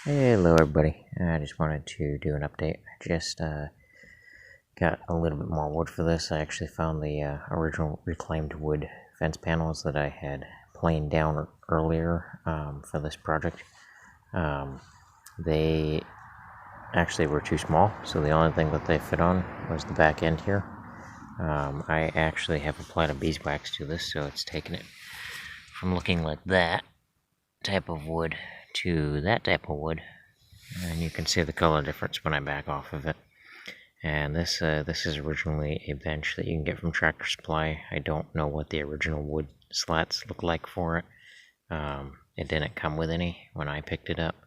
Hello everybody, I just wanted to do an update. I just got a little bit more wood for this. I actually found the original reclaimed wood fence panels that I had planed down earlier for this project. They actually were too small, so the only thing that they fit on was the back end here. I actually have applied a beeswax to this, so it's taken it from looking like that type of wood to that type of wood, and you can see the color difference when I back off of it. And this is originally a bench that you can get from Tractor Supply. I don't know what the original wood slats look like for it. It didn't come with any when I picked it up,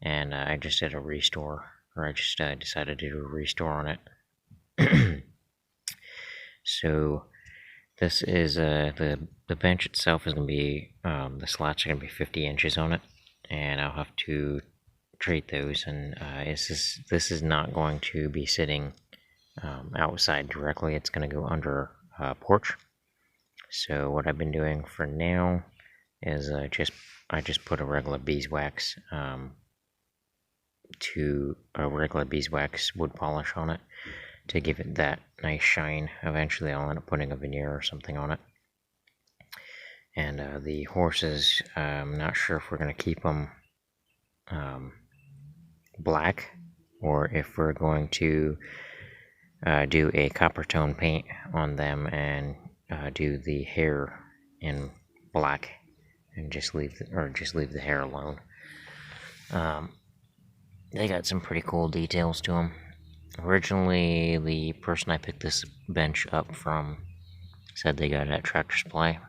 and I just did a restore, or I just decided to do a restore on it. So this is the bench itself is going to be the slats are going to be 50 inches on it, and I'll have to treat those. And this is not going to be sitting outside directly. It's going to go under a porch. So what I've been doing for now is I just put a regular beeswax beeswax wood polish on it to give it that nice shine. Eventually I'll end up putting a veneer or something on it. And the horses, I'm not sure if we're going to keep them black, or if we're going to do a copper tone paint on them and do the hair in black and just leave the hair alone. They got some pretty cool details to them. Originally, the person I picked this bench up from said they got it at Tractor Supply,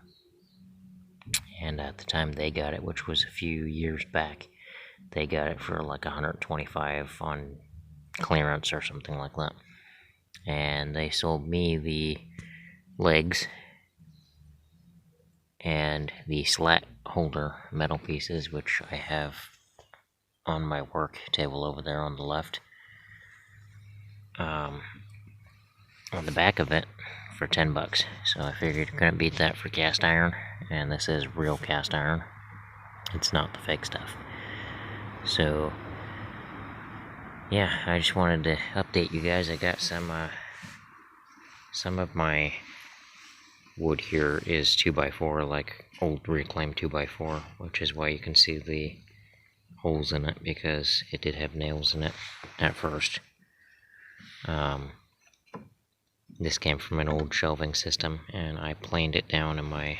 and at the time they got it, which was a few years back, they got it for like $125 on clearance or something like that. And they sold me the legs and the slat holder metal pieces, which I have on my work table over there on the left, on the back of it, for $10. So I figured you couldn't beat that for cast iron, and this is real cast iron. It's not the fake stuff. So yeah, I just wanted to update you guys. I got some of my wood here is 2x4, like old reclaimed 2x4, which is why you can see the holes in it, because it did have nails in it at first. This came from an old shelving system, and I planed it down in my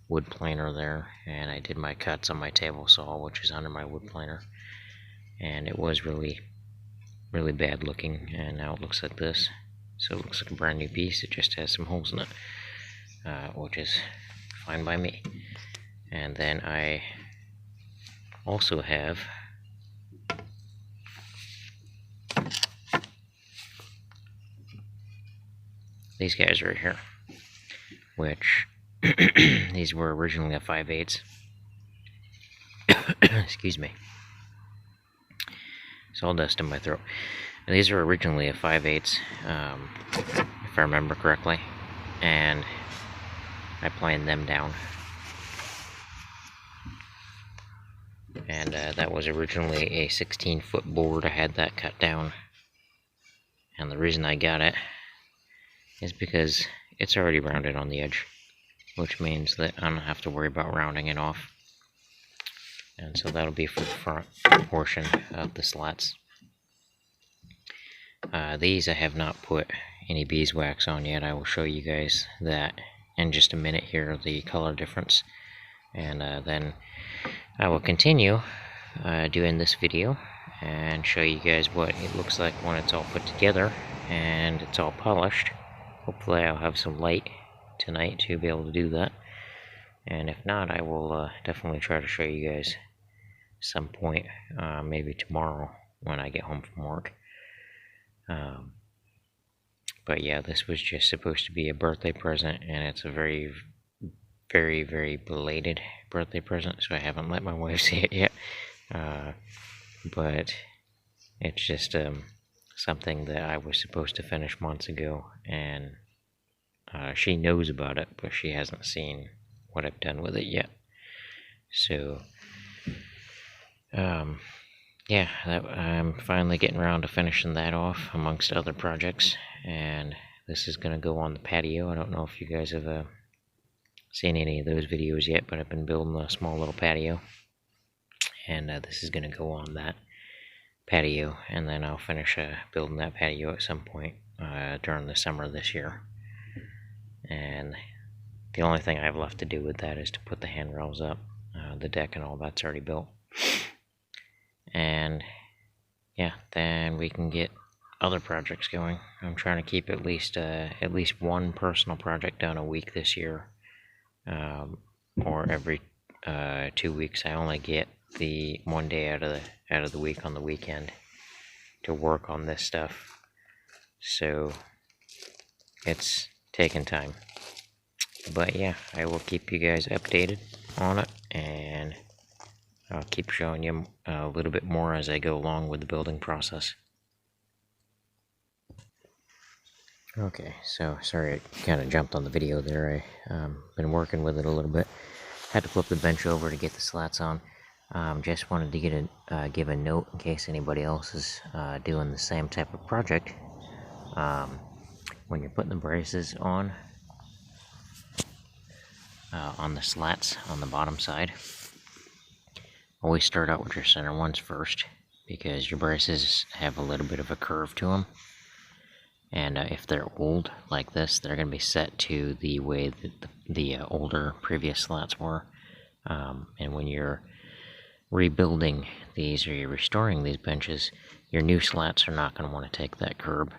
wood planer there, and I did my cuts on my table saw, which is under my wood planer, and it was really bad looking, and now it looks like this. So it looks like a brand new piece. It just has some holes in it, which is fine by me. And then I also have these guys right here, which these were originally a 5/8. Excuse me. Sawdust in my throat. And these were originally a 5/8, if I remember correctly, and I planed them down. And that was originally a 16-foot board. I had that cut down, and the reason I got it is because it's already rounded on the edge, which means that I don't have to worry about rounding it off. And so that'll be for the front portion of the slats. These I have not put any beeswax on yet. I will show you guys that in just a minute here, the color difference. And then I will continue doing this video and show you guys what it looks like when it's all put together and it's all polished. Hopefully I'll have some light tonight to be able to do that. And if not, I will definitely try to show you guys some point, maybe tomorrow when I get home from work. But yeah, this was just supposed to be a birthday present, and it's a very, very belated birthday present, so I haven't let my wife see it yet. But it's just something that I was supposed to finish months ago, and she knows about it, but she hasn't seen what I've done with it yet. So Yeah, I'm finally getting around to finishing that off amongst other projects, and this is going to go on the patio. I don't know if you guys have seen any of those videos yet, but I've been building a small little patio, and this is going to go on that patio, and then I'll finish building that patio at some point during the summer this year. And the only thing I have left to do with that is to put the handrails up. The deck and all that's already built. And yeah, then we can get other projects going. I'm trying to keep at least one personal project done a week this year, or every 2 weeks. I only get the one day out of the week on the weekend to work on this stuff, so it's taking time. But yeah, I will keep you guys updated on it, and I'll keep showing you a little bit more as I go along with the building process. Okay, so sorry I kind of jumped on the video there. I've been working with it a little bit. Had to flip the bench over to get the slats on. Just wanted to give a note in case anybody else is doing the same type of project. When you're putting the braces on the slats on the bottom side, always start out with your center ones first, because your braces have a little bit of a curve to them. And if they're old like this, they're going to be set to the way that the older previous slats were. And when you're rebuilding these, or you're restoring these benches, your new slats are not going to want to take that curb,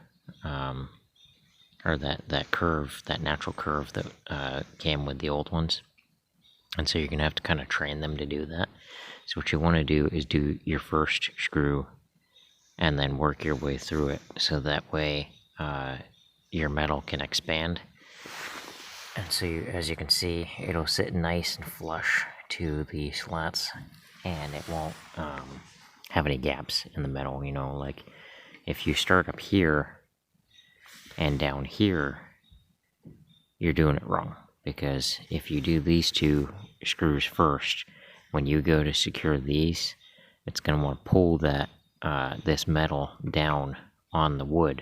or that curve, that natural curve that came with the old ones. And so you're going to have to kind of train them to do that. So what you want to do is do your first screw and then work your way through it, so that way your metal can expand. And so as you can see, it'll sit nice and flush to the slats, and it won't have any gaps in the metal. You know, like if you start up here and down here, you're doing it wrong, because if you do these two screws first, when you go to secure these, it's going to want to pull that this metal down on the wood.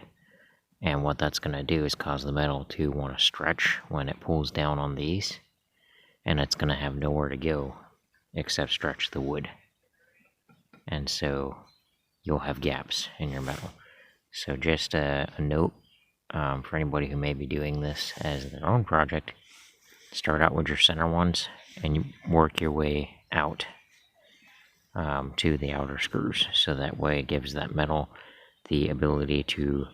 And what that's going to do is cause the metal to want to stretch when it pulls down on these, and it's going to have nowhere to go except stretch the wood. And so you'll have gaps in your metal. So just a note for anybody who may be doing this as their own project: start out with your center ones, and you work your way out to the outer screws, so that way it gives that metal the ability to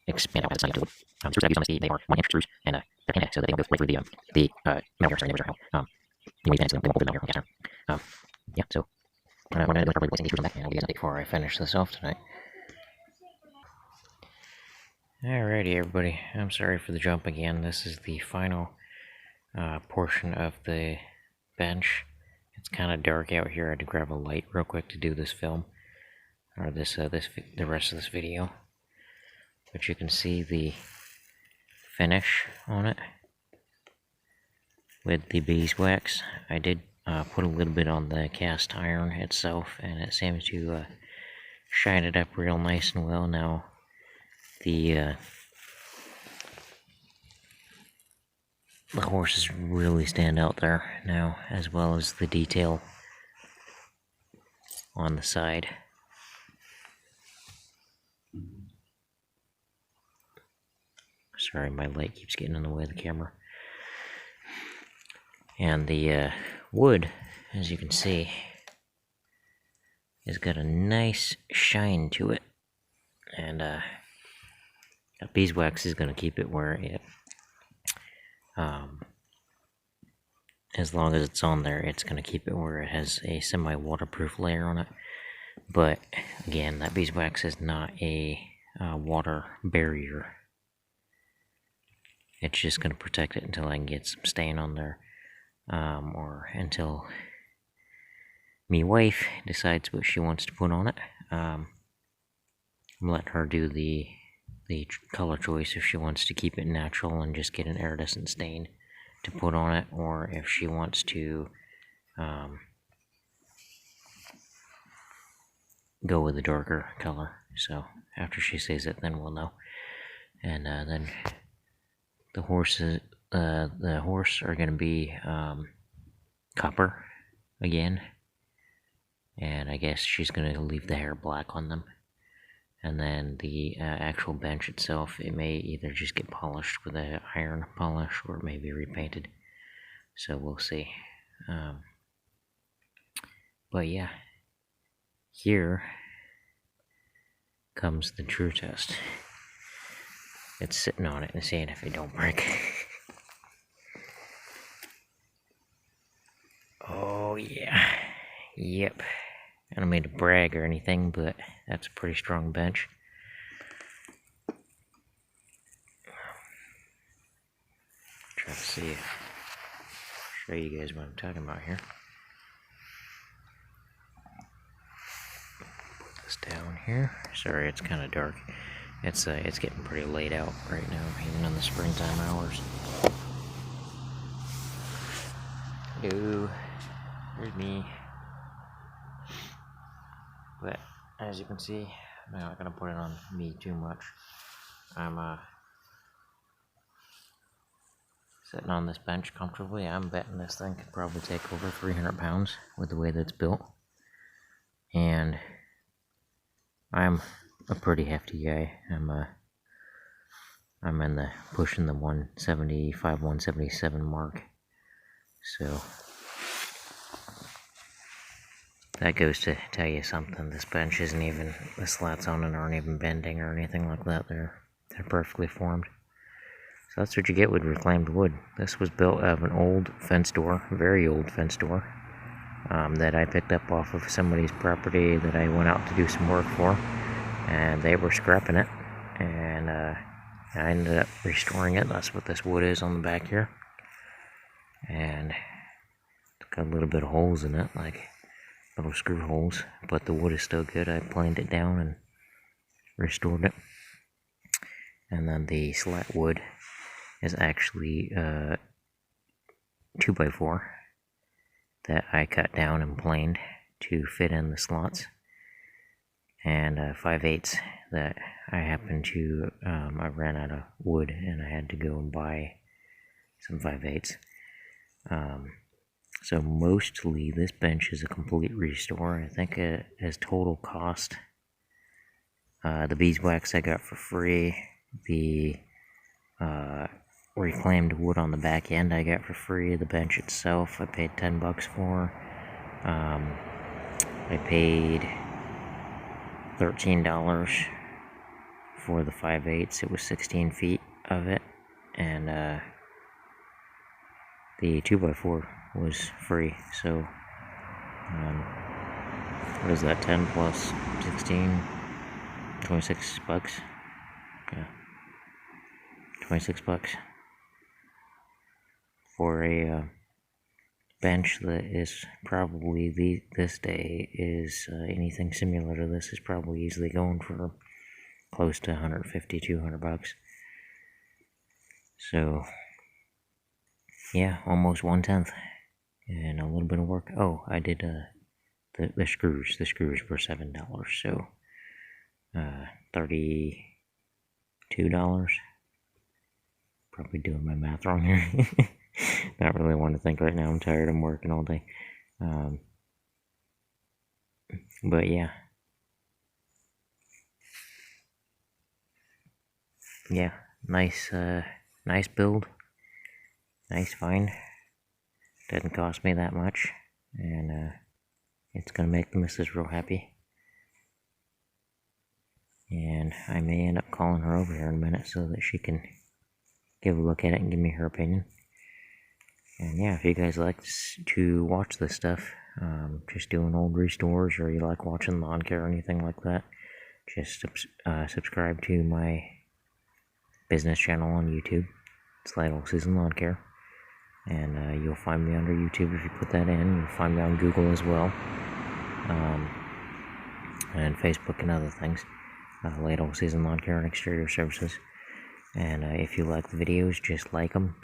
expand out. The screws I use on this, they are 1-inch screws, and they're kind so that they don't go right through the metal here. So they won't hold it down here. Yeah, so I'm going to probably place these screws on that, and I'll do that before I finish this off tonight. Alrighty, everybody. I'm sorry for the jump again. This is the final portion of the bench. It's kind of dark out here. I had to grab a light real quick to do this film, or the rest of this video. But you can see the finish on it with the beeswax. I did put a little bit on the cast iron itself, and it seems to shine it up real nice and well. Now the horses really stand out there now, as well as the detail on the side. Sorry, my light keeps getting in the way of the camera. And the wood, as you can see, has got a nice shine to it. And that beeswax is going to keep it where it, as long as it's on there, it's going to keep it where it has a semi-waterproof layer on it. But again, that beeswax is not a water barrier. It's just going to protect it until I can get some stain on there, or until me wife decides what she wants to put on it. I'm letting her do the color choice, if she wants to keep it natural and just get an iridescent stain to put on it, or if she wants to go with a darker color. So after she sees it, then we'll know. And then the horse are going to be copper again, and I guess she's going to leave the hair black on them. And then the actual bench itself, it may either just get polished with a iron polish or maybe repainted. So we'll see. But yeah, here comes the true test. It's sitting on it and seeing if it don't break. Oh yeah, yep. I don't mean to brag or anything, but that's a pretty strong bench. Try to see, show you guys what I'm talking about here. Put this down here. Sorry, it's kind of dark. It's getting pretty late out right now, even in the springtime hours. Hello, there's me. But as you can see, I'm not gonna put it on me too much. I'm sitting on this bench comfortably. I'm betting this thing could probably take over 300 pounds with the way that it's built. And I'm a pretty hefty guy. I'm in the pushing the 175, 177 mark. So that goes to tell you something. This bench isn't even, the slats on it aren't even bending or anything like that. They're perfectly formed. So that's what you get with reclaimed wood. This was built out of an old fence door, very old fence door, that I picked up off of somebody's property that I went out to do some work for, and they were scrapping it, and I ended up restoring it. That's what this wood is on the back here, and it's got a little bit of holes in it, like little screw holes, but the wood is still good. I planed it down and restored it. And then the slat wood is actually 2x4 that I cut down and planed to fit in the slots, and 5/8 that I happened to, I ran out of wood and I had to go and buy some 5/8. So mostly this bench is a complete restore. I think it has total cost, the beeswax I got for free, the reclaimed wood on the back end I got for free, the bench itself I paid $10 for. I paid $13 for the 5/8. It was 16 feet of it, and the 2x4 was free. So what is that, 10 plus 16, $26? Yeah, $26 for a bench that is probably, this day is anything similar to this is probably easily going for close to $150, $200. So yeah, almost 1/10, and a little bit of work. Oh, I did the screws. The screws were $7, so $32. Probably doing my math wrong here. Not really want to think right now. I'm tired. I'm working all day. But yeah. Yeah, nice build. Nice find. Didn't cost me that much, and it's gonna make the missus real happy. And I may end up calling her over here in a minute so that she can give a look at it and give me her opinion. And yeah, if you guys like to watch this stuff, just doing old restores, or you like watching lawn care or anything like that, just subscribe to my business channel on YouTube. It's Light Old Susan Lawn Care, and you'll find me under YouTube if you put that in. You'll find me on Google as well, and Facebook and other things. Light Old Susan Lawn Care and Exterior Services. And if you like the videos, just like them,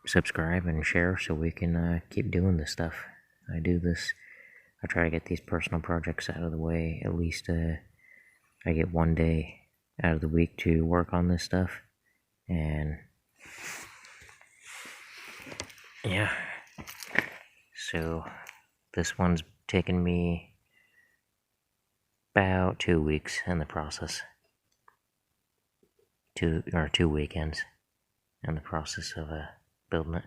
subscribe, and share so we can keep doing this stuff. I do this I try to get these personal projects out of the way. At least I get 1 day out of the week to work on this stuff. And yeah, so this one's taken me about 2 weeks in the process. 2 weekends in the process of building it.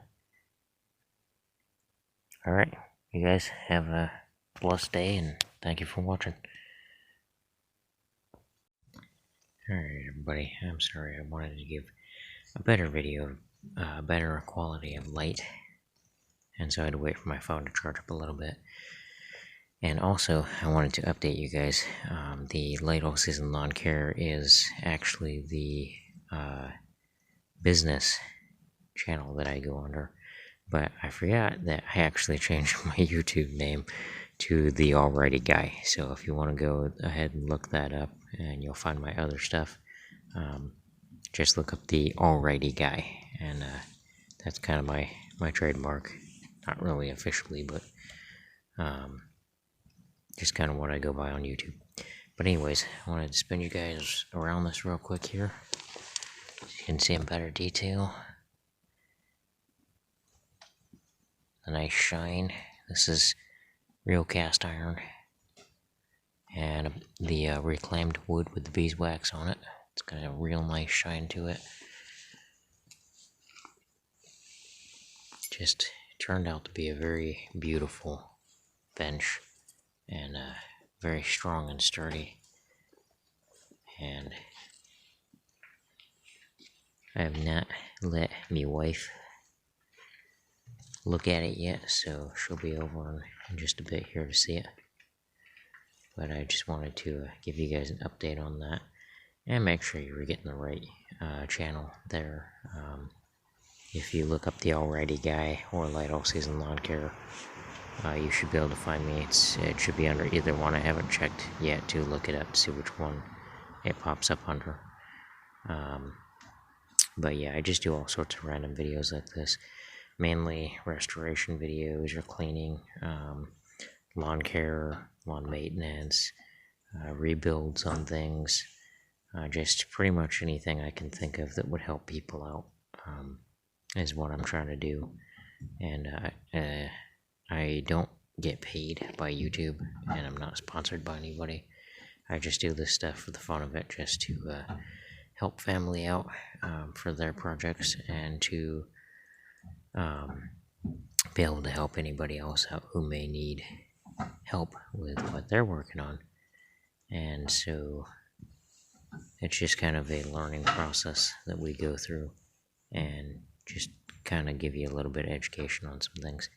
Alright, you guys have a blessed day, and thank you for watching. Alright everybody, I'm sorry, I wanted to give a better video, better quality of light, and so I had to wait for my phone to charge up a little bit. And also, I wanted to update you guys, the Light All Season Lawn Care is actually the business channel that I go under, but I forgot that I actually changed my YouTube name to The Alrighty Guy, so if you want to go ahead and look that up, and you'll find my other stuff, just look up The Alrighty Guy, and that's kind of my trademark, not really officially, but just kind of what I go by on YouTube. But anyways, I wanted to spin you guys around this real quick here, so you can see in better detail. A nice shine. This is real cast iron, and the reclaimed wood with the beeswax on it. It's got a real nice shine to it. Just turned out to be a very beautiful bench, and very strong and sturdy. And I have not let my wife look at it yet, so she'll be over in just a bit here to see it. But I just wanted to give you guys an update on that, and make sure you were getting the right channel there. If you look up The Alrighty Guy or Light All Season Lawn Care, you should be able to find me. It should be under either one. I haven't checked yet to look it up to see which one it pops up under. But yeah, I just do all sorts of random videos like this. Mainly restoration videos or cleaning, lawn care, lawn maintenance, rebuilds on things. Just pretty much anything I can think of that would help people out is what I'm trying to do. And I don't get paid by YouTube, and I'm not sponsored by anybody. I just do this stuff for the fun of it, just to help family out for their projects, and to be able to help anybody else out who may need help with what they're working on. And so it's just kind of a learning process that we go through, and just kind of give you a little bit of education on some things.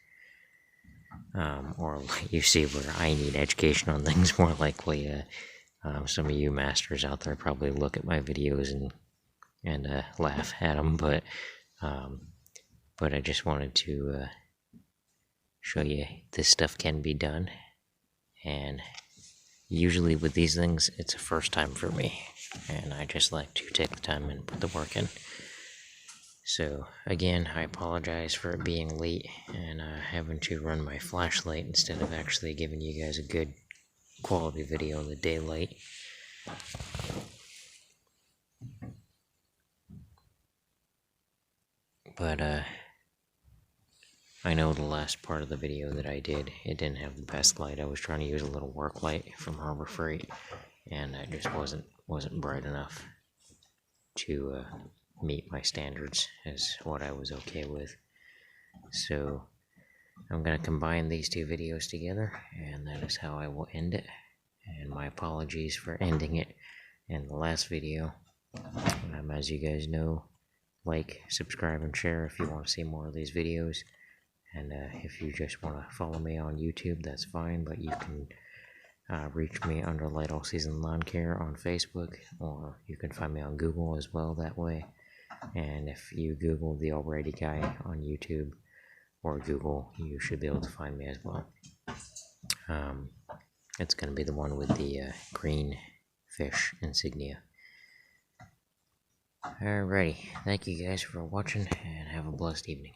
Or you see where I need education on things more likely. Some of you masters out there probably look at my videos and laugh at them, but I just wanted to show you this stuff can be done. And usually with these things, it's a first time for me, and I just like to take the time and put the work in. So again, I apologize for it being late and having to run my flashlight instead of actually giving you guys a good quality video in the daylight. But I know the last part of the video that I did, it didn't have the best light. I was trying to use a little work light from Harbor Freight, and it just wasn't bright enough to meet my standards as what I was okay with. So I'm going to combine these two videos together, and that is how I will end it. And my apologies for ending it in the last video. As you guys know, like, subscribe, and share if you want to see more of these videos. And if you just want to follow me on YouTube, that's fine, but you can reach me under Light All Season Lawn Care on Facebook, or you can find me on Google as well that way. And if you Google The Alrighty Guy on YouTube or Google, you should be able to find me as well. It's going to be the one with the green fish insignia. Alrighty, thank you guys for watching, and have a blessed evening.